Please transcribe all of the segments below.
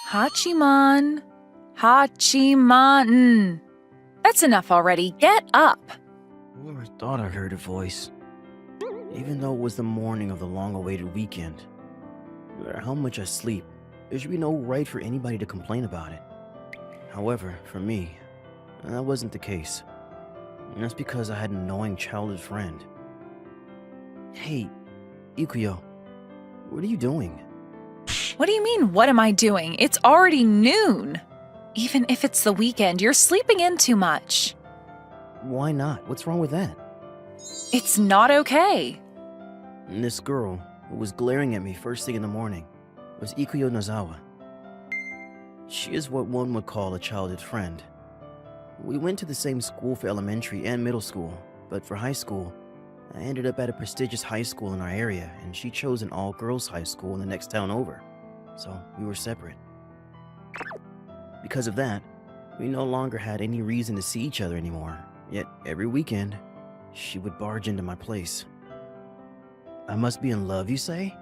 Hachiman. Hachiman. That's enough already. Get up. Whoever thought I heard a voice. Even though it was the morning of the long-awaited weekend. No matter how much I sleep, there should be no right for anybody to complain about it. However, for me, that wasn't the case. And that's because I had an annoying childhood friend. Hey, Ikuyo, what are you doing? What do you mean, what am I doing? It's already noon. Even if it's the weekend, you're sleeping in too much. Why not? What's wrong with that? It's not okay. And this girl, who was glaring at me first thing in the morning, was Ikuyo Nozawa. She is what one would call a childhood friend. We went to the same school for elementary and middle school, but for high school, I ended up at a prestigious high school in our area, and she chose an all-girls high school in the next town over, so we were separate. Because of that, we no longer had any reason to see each other anymore, yet every weekend, she would barge into my place. I must be in love, you say?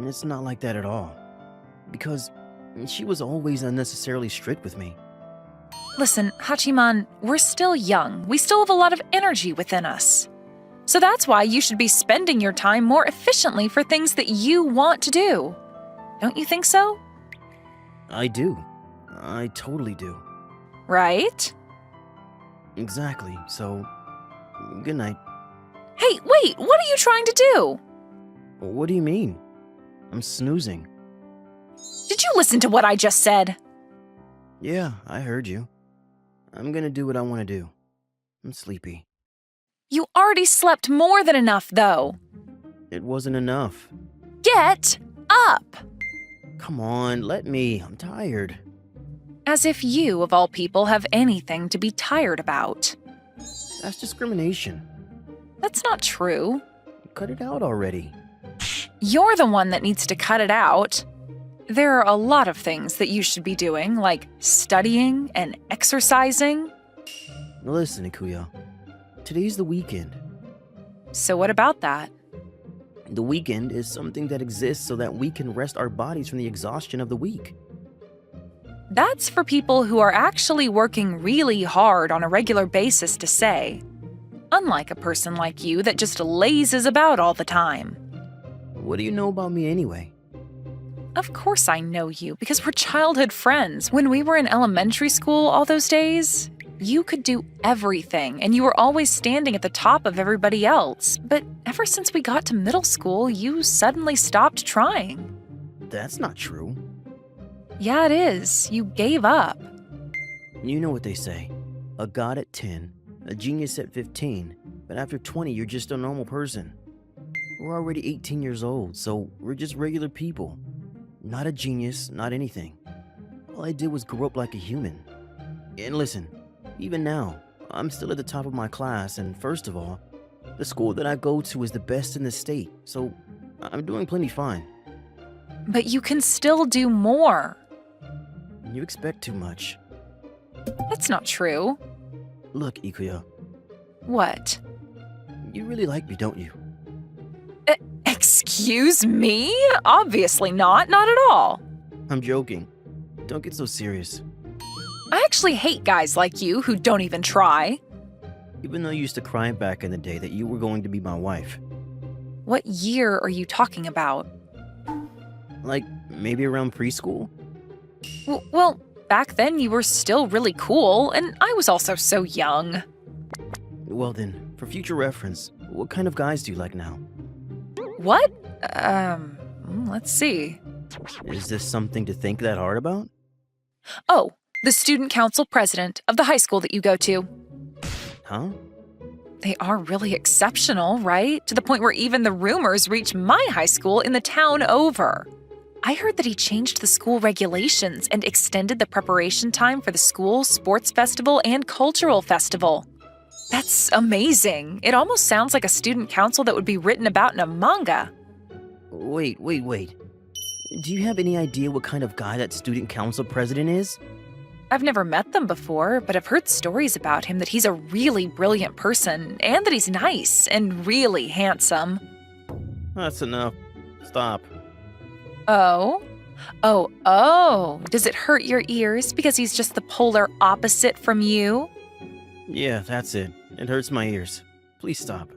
It's not like that at all, because she was always unnecessarily strict with me. Listen, Hachiman, we're still young. We still have a lot of energy within us. So that's why you should be spending your time more efficiently for things that you want to do. Don't you think so? I do. I totally do. Right? Exactly, so good night. Hey, wait, what are you trying to do? What do you mean? I'm snoozing. Did you listen to what I just said? Yeah, I heard you. I'm gonna do what I want to do. I'm sleepy. You already slept more than enough, though. It wasn't enough. Get up! Come on, let me. I'm tired. As if you, of all people, have anything to be tired about. That's discrimination. That's not true. Cut it out already. You're the one that needs to cut it out. There are a lot of things that you should be doing, like studying and exercising. Listen, Ikuyo. Today's the weekend. So what about that? The weekend is something that exists so that we can rest our bodies from the exhaustion of the week. That's for people who are actually working really hard on a regular basis to say. Unlike a person like you that just lazes about all the time. What do you know about me anyway? Of course I know you, because we're childhood friends. When we were in elementary school all those days, you could do everything, and you were always standing at the top of everybody else. But ever since we got to middle school, you suddenly stopped trying. That's not true. Yeah, it is. You gave up. You know what they say. A god at 10, a genius at 15, but after 20 you're just a normal person. We're already 18 years old, so we're just regular people. Not a genius, not anything. All I did was grow up like a human. And listen, even now, I'm still at the top of my class, and first of all, the school that I go to is the best in the state, so I'm doing plenty fine. But you can still do more. You expect too much. That's not true. Look, Ikuyo, What? you really like me, don't you? Excuse me? Obviously not. Not at all. I'm joking. Don't get so serious. I actually hate guys like you who don't even try. Even though you used to cry back in the day that you were going to be my wife. What year are you talking about? Like, maybe around preschool? Well, back then you were still really cool, and I was also so young. Well then, for future reference, what kind of guys do you like now? What? Let's see. Is this something to think that hard about? Oh, the student council president of the high school that you go to. Huh? They are really exceptional, right? To the point where even the rumors reach my high school in the town over. I heard that he changed the school regulations and extended the preparation time for the school sports festival and cultural festival. That's amazing. It almost sounds like a student council that would be written about in a manga. Wait. Do you have any idea what kind of guy that student council president is? I've never met them before, but I've heard stories about him that he's a really brilliant person and that he's nice and really handsome. That's enough. Stop. Oh? Oh, does it hurt your ears because he's just the polar opposite from you? Yeah, that's it. It hurts my ears. Please stop.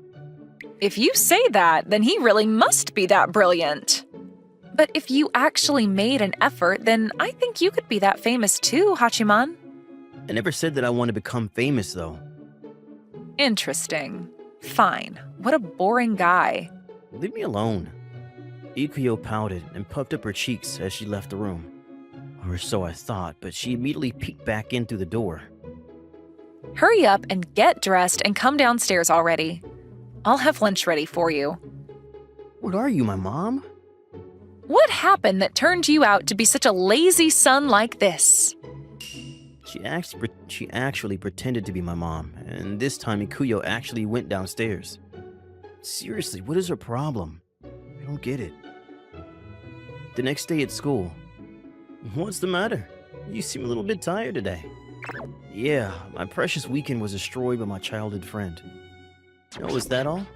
If you say that, then he really must be that brilliant. But if you actually made an effort, then I think you could be that famous too, Hachiman. I never said that I want to become famous, though. Interesting. Fine. What a boring guy. Leave me alone. Ikuyo pouted and puffed up her cheeks as she left the room. Or so I thought, but she immediately peeked back in through the door. Hurry up and get dressed and come downstairs already. I'll have lunch ready for you. What are you, my mom? What happened that turned you out to be such a lazy son like this? She actually pretended to be my mom, and this time Ikuyo actually went downstairs. Seriously, what is her problem? I don't get it. The next day at school. What's the matter? You seem a little bit tired today. Yeah, my precious weekend was destroyed by my childhood friend. Oh, is that all?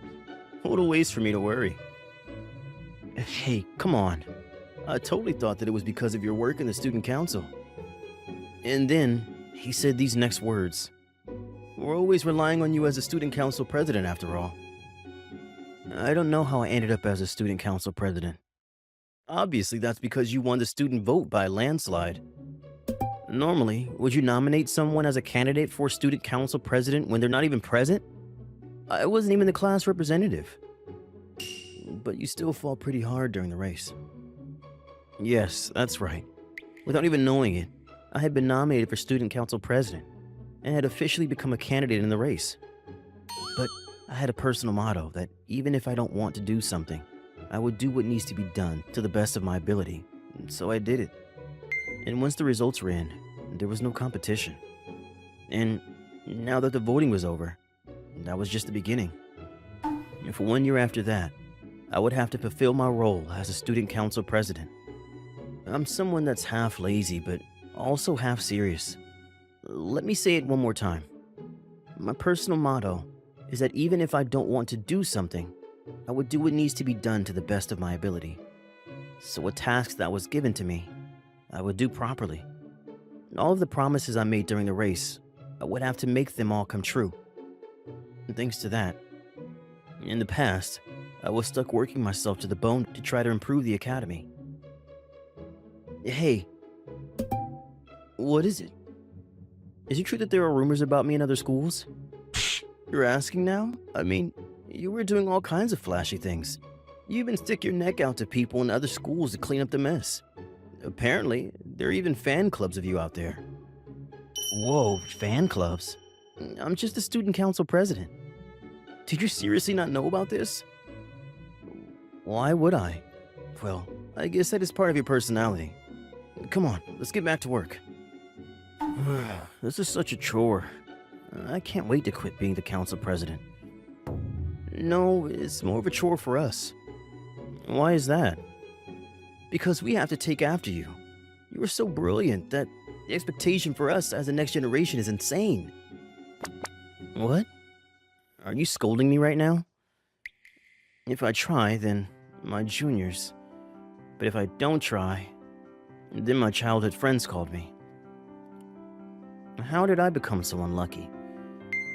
What a waste for me to worry. Hey, come on. I totally thought that it was because of your work in the student council. And then, he said these next words. We're always relying on you as a student council president, after all. I don't know how I ended up as a student council president. Obviously, that's because you won the student vote by a landslide. Normally, would you nominate someone as a candidate for student council president when they're not even present? I wasn't even the class representative. But you still fall pretty hard during the race. Yes, that's right. Without even knowing it, I had been nominated for student council president and had officially become a candidate in the race. But I had a personal motto that even if I don't want to do something, I would do what needs to be done to the best of my ability. So I did it. And once the results were in, there was no competition. And now that the voting was over, that was just the beginning. And for 1 year after that, I would have to fulfill my role as a student council president. I'm someone that's half lazy, but also half serious. Let me say it one more time. My personal motto is that even if I don't want to do something, I would do what needs to be done to the best of my ability. So a task that was given to me, I would do properly. All of the promises I made during the race, I would have to make them all come true. And thanks to that, in the past, I was stuck working myself to the bone to try to improve the academy. Hey, what is it? Is it true that there are rumors about me in other schools? You're asking now? I mean, you were doing all kinds of flashy things. You even stick your neck out to people in other schools to clean up the mess. Apparently, there are even fan clubs of you out there. Whoa, fan clubs? I'm just a student council president. Did you seriously not know about this? Why would I? Well, I guess that is part of your personality. Come on, let's get back to work. This is such a chore. I can't wait to quit being the council president. No, it's more of a chore for us. Why is that? Because we have to take after you. You are so brilliant that the expectation for us as the next generation is insane. What? Are you scolding me right now? If I try, then my juniors. But if I don't try, then my childhood friends called me. How did I become so unlucky?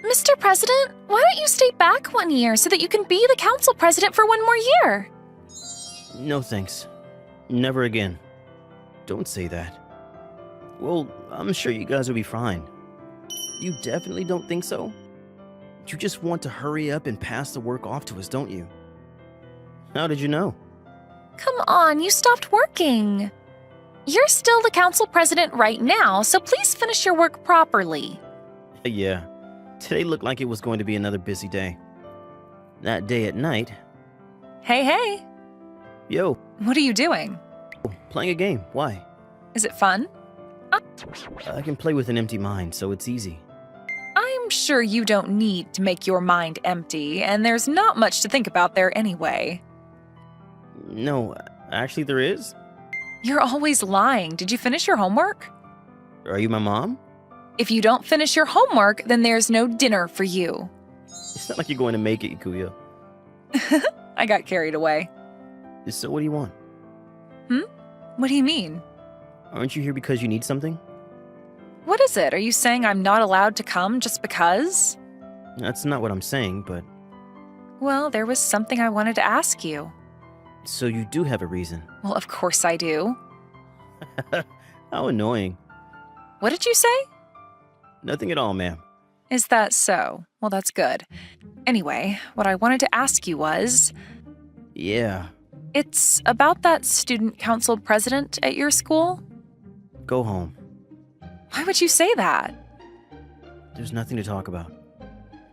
Mr. President, why don't you stay back 1 year so that you can be the council president for 1 more year? No thanks. Never again. Don't say that. Well, I'm sure you guys will be fine. You definitely don't think so? You just want to hurry up and pass the work off to us, don't you? How did you know? Come on, you stopped working. You're still the council president right now, so please finish your work properly. Yeah, today looked like it was going to be another busy day. That day at night... Hey. Yo, What are you doing? playing a game. Why? Is it fun? I can play with an empty mind, so it's easy. I'm sure you don't need to make your mind empty, and there's not much to think about there anyway. No, actually there is. You're always lying. Did you finish your homework? Are you my mom? If you don't finish your homework, then there's no dinner for you. It's not like you're going to make it, Ikuya. I got carried away. So what do you want? What do you mean? Aren't you here because you need something? What is it? Are you saying I'm not allowed to come just because? That's not what I'm saying, but... Well, there was something I wanted to ask you. So you do have a reason. Well, of course I do. How annoying. What did you say? Nothing at all, ma'am. Is that so? Well, that's good. Anyway, what I wanted to ask you was, Yeah. it's about that student council president at your school? Go home. Why would you say that? There's nothing to talk about.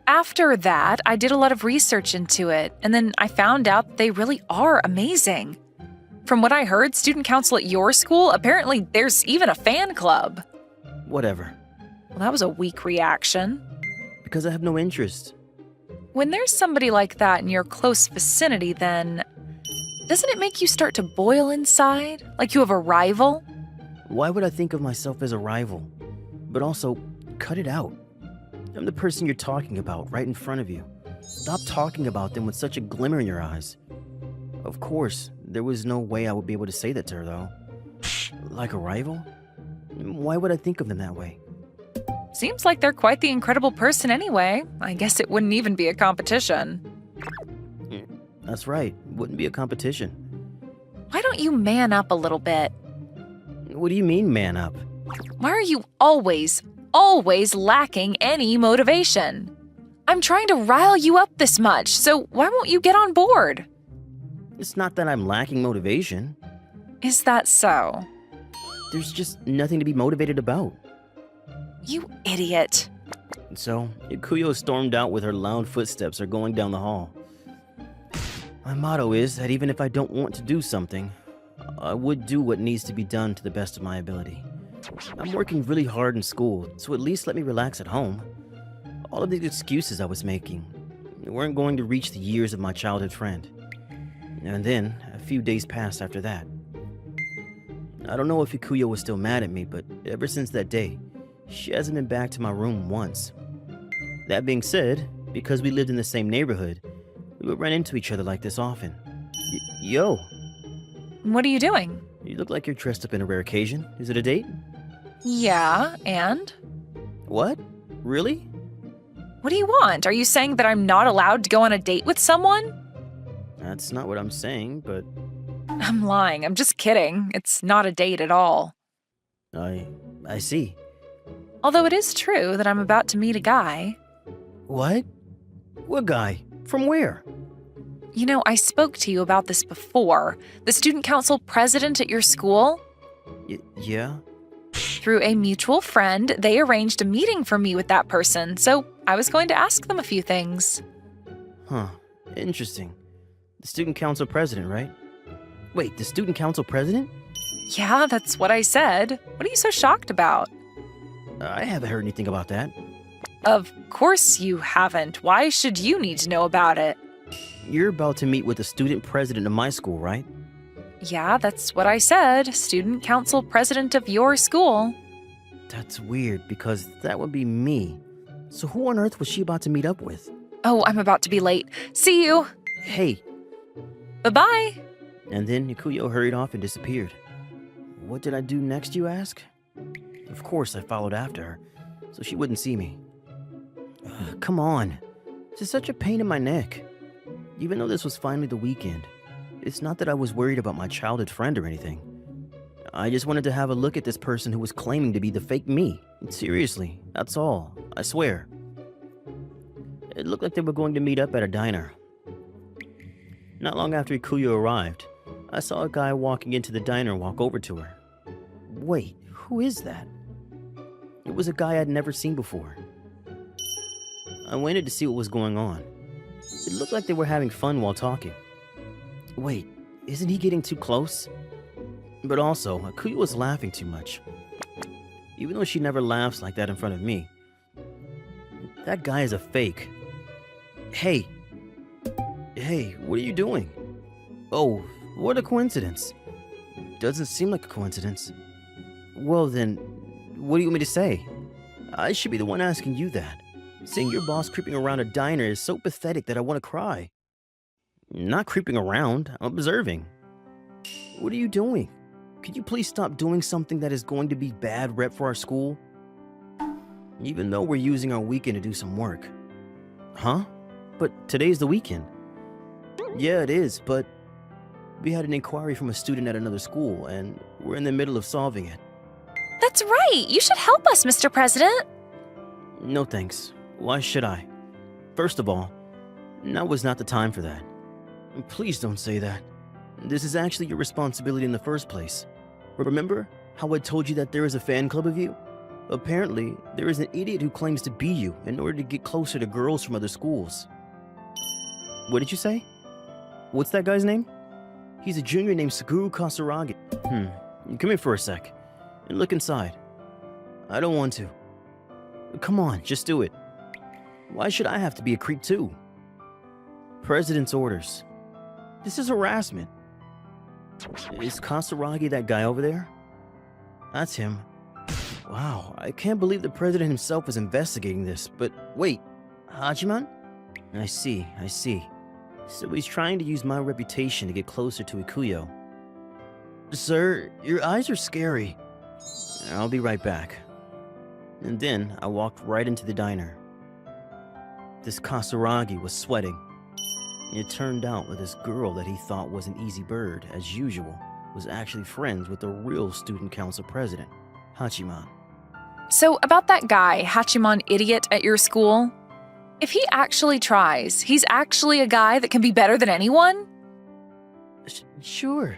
After that, I did a lot of research into it, and then I found out they really are amazing. From what I heard, student council at your school, apparently there's even a fan club. Whatever. Well, that was a weak reaction. Because I have no interest. When there's somebody like that in your close vicinity, then doesn't it make you start to boil inside? Like you have a rival? Why would I think of myself as a rival? But also, cut it out. I'm the person you're talking about right in front of you. Stop talking about them with such a glimmer in your eyes. Of course, there was no way I would be able to say that to her, though. Like a rival? Why would I think of them that way? Seems like they're quite the incredible person anyway. I guess it wouldn't even be a competition. That's right, wouldn't be a competition. Why don't you man up a little bit? What do you mean, man up? Why are you always lacking any motivation? I'm trying to rile you up this much, so why won't you get on board? It's not that I'm lacking motivation. Is that so? There's just nothing to be motivated about. You idiot. So, Ikuyo stormed out with her loud footsteps are going down the hall. My motto is that even if I don't want to do something, I would do what needs to be done to the best of my ability. I'm working really hard in school, so at least let me relax at home. All of these excuses I was making weren't going to reach the years of my childhood friend. And then, a few days passed after that. I don't know if Ikuyo was still mad at me, but ever since that day, she hasn't been back to my room once. That being said, because we lived in the same neighborhood, we would run into each other like this often. Yo, What are you doing? you look like you're dressed up in a rare occasion. Is it a date? Yeah, and? What? Really? What do you want? Are you saying that I'm not allowed to go on a date with someone? That's not what I'm saying, but I'm lying. I'm just kidding. It's not a date at all. I see. Although it is true that I'm about to meet a guy. What? What guy? From where? You know, I spoke to you about this before. The student council president at your school? Yeah? Through a mutual friend, they arranged a meeting for me with that person, so I was going to ask them a few things. Huh. Interesting. The student council president, right? Wait, the student council president? Yeah, that's what I said. What are you so shocked about? I haven't heard anything about that. Of course you haven't. Why should you need to know about it? You're about to meet with the student president of my school, right? Yeah, that's what I said. Student council president of your school. That's weird, because that would be me. So who on earth was she about to meet up with? Oh, I'm about to be late. See you. Hey! Bye-bye. And then Ikuyo hurried off and disappeared. What did I do next, you ask? Of course I followed after her, so she wouldn't see me. Come on. This is such a pain in my neck. Even though this was finally the weekend, it's not that I was worried about my childhood friend or anything. I just wanted to have a look at this person who was claiming to be the fake me. Seriously, that's all. I swear. It looked like they were going to meet up at a diner. Not long after Ikuyo arrived, I saw a guy walking into the diner and walk over to her. Wait, who is that? It was a guy I'd never seen before. I waited to see what was going on. It looked like they were having fun while talking. Wait, isn't he getting too close? But also, Akuya was laughing too much. Even though she never laughs like that in front of me. That guy is a fake. Hey! Hey, what are you doing? Oh, what a coincidence. Doesn't seem like a coincidence. Well then, what do you want me to say? I should be the one asking you that. Seeing your boss creeping around a diner is so pathetic that I want to cry. Not creeping around, I'm observing. What are you doing? could you please stop doing something that is going to be bad rep for our school? Even though we're using our weekend to do some work. Huh? But today's the weekend. Yeah, it is, but we had an inquiry from a student at another school, and we're in the middle of solving it. That's right. You should help us, Mr. President. No thanks. Why should I? First of all, now was not the time for that. Please don't say that. This is actually your responsibility in the first place. Remember how I told you that there is a fan club of you? Apparently, there is an idiot who claims to be you in order to get closer to girls from other schools. What did you say? What's that guy's name? He's a junior named Saguru Kasaragi. Come here for a sec and look inside. I don't want to. Come on, just do it. Why should I have to be a creep too? President's orders. This is harassment. Is Kasaragi that guy over there? That's him. Wow, I can't believe the president himself is investigating this, but wait, Hachiman? I see. So he's trying to use my reputation to get closer to Ikuyo. Sir, your eyes are scary. I'll be right back. And then I walked right into the diner. This Kasaragi was sweating. It turned out that this girl that he thought was an easy bird, as usual, was actually friends with the real student council president, Hachiman. So, about that guy, Hachiman idiot at your school, if he actually tries, he's actually a guy that can be better than anyone? Sure.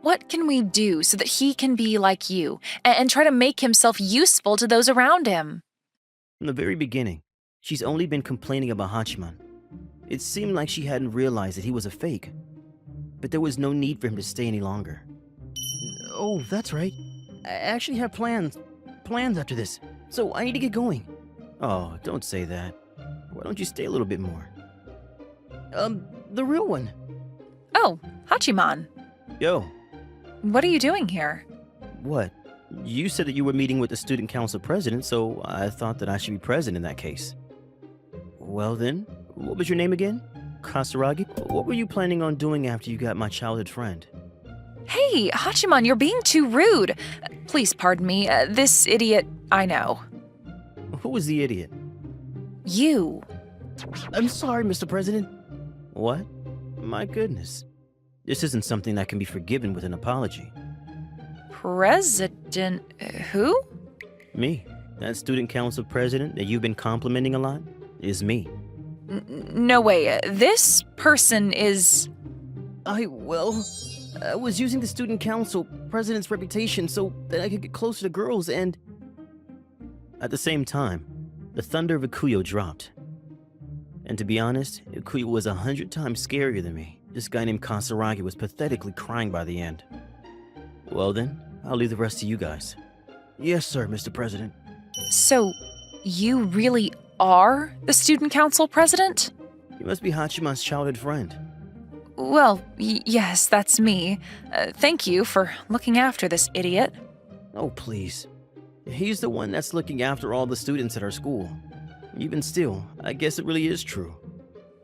What can we do so that he can be like you and try to make himself useful to those around him? From the very beginning, she's only been complaining about Hachiman. It seemed like she hadn't realized that he was a fake. But there was no need for him to stay any longer. Oh, that's right. I actually have plans after this, so I need to get going. Oh, don't say that. Why don't you stay a little bit more? The real one. Oh, Hachiman. Yo. What are you doing here? What? You said that you were meeting with the student council president, so I thought that I should be present in that case. Well then, what was your name again? Kasaragi? What were you planning on doing after you got my childhood friend? Hey, Hachiman, you're being too rude. Please pardon me. This idiot, I know. Who was the idiot? You. I'm sorry, Mr. President. What? My goodness. This isn't something that can be forgiven with an apology. President who? Me. That student council president that you've been complimenting a lot is me. No way. This person is... I was using the student council president's reputation so that I could get closer to girls and... At the same time, the thunder of Ikuyo dropped. And to be honest, Ikuyo was 100 times scarier than me. This guy named Kasaragi was pathetically crying by the end. Well then, I'll leave the rest to you guys. Yes, sir, Mr. President. So, you really are the student council president? You must be Hachiman's childhood friend. Well, yes, that's me. Thank you for looking after this idiot. Oh, please. He's the one that's looking after all the students at our school. Even still, I guess it really is true.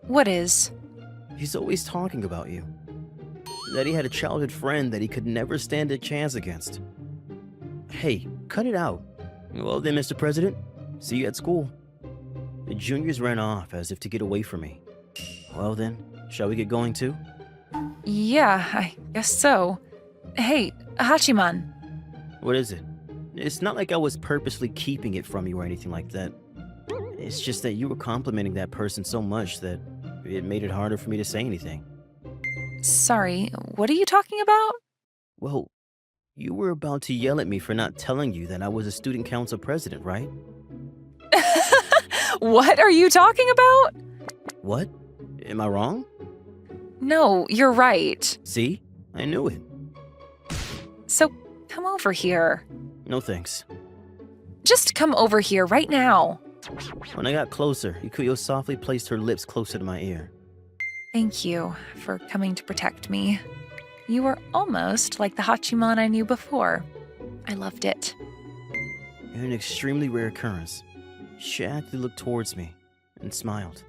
What is? He's always talking about you. That he had a childhood friend that he could never stand a chance against. Hey, cut it out. Well then, Mr. President, see you at school. The juniors ran off as if to get away from me. Well then, shall we get going too? Yeah, I guess so. Hey, Hachiman. What is it? It's not like I was purposely keeping it from you or anything like that. It's just that you were complimenting that person so much that it made it harder for me to say anything. Sorry, what are you talking about? Well, you were about to yell at me for not telling you that I was a student council president, right? What are you talking about? What? Am I wrong? No, you're right. See? I knew it. So, come over here. No thanks. Just come over here right now. When I got closer, Ikuyo softly placed her lips closer to my ear. Thank you for coming to protect me. You were almost like the Hachiman I knew before. I loved it. You're an extremely rare occurrence. She actually looked towards me and smiled.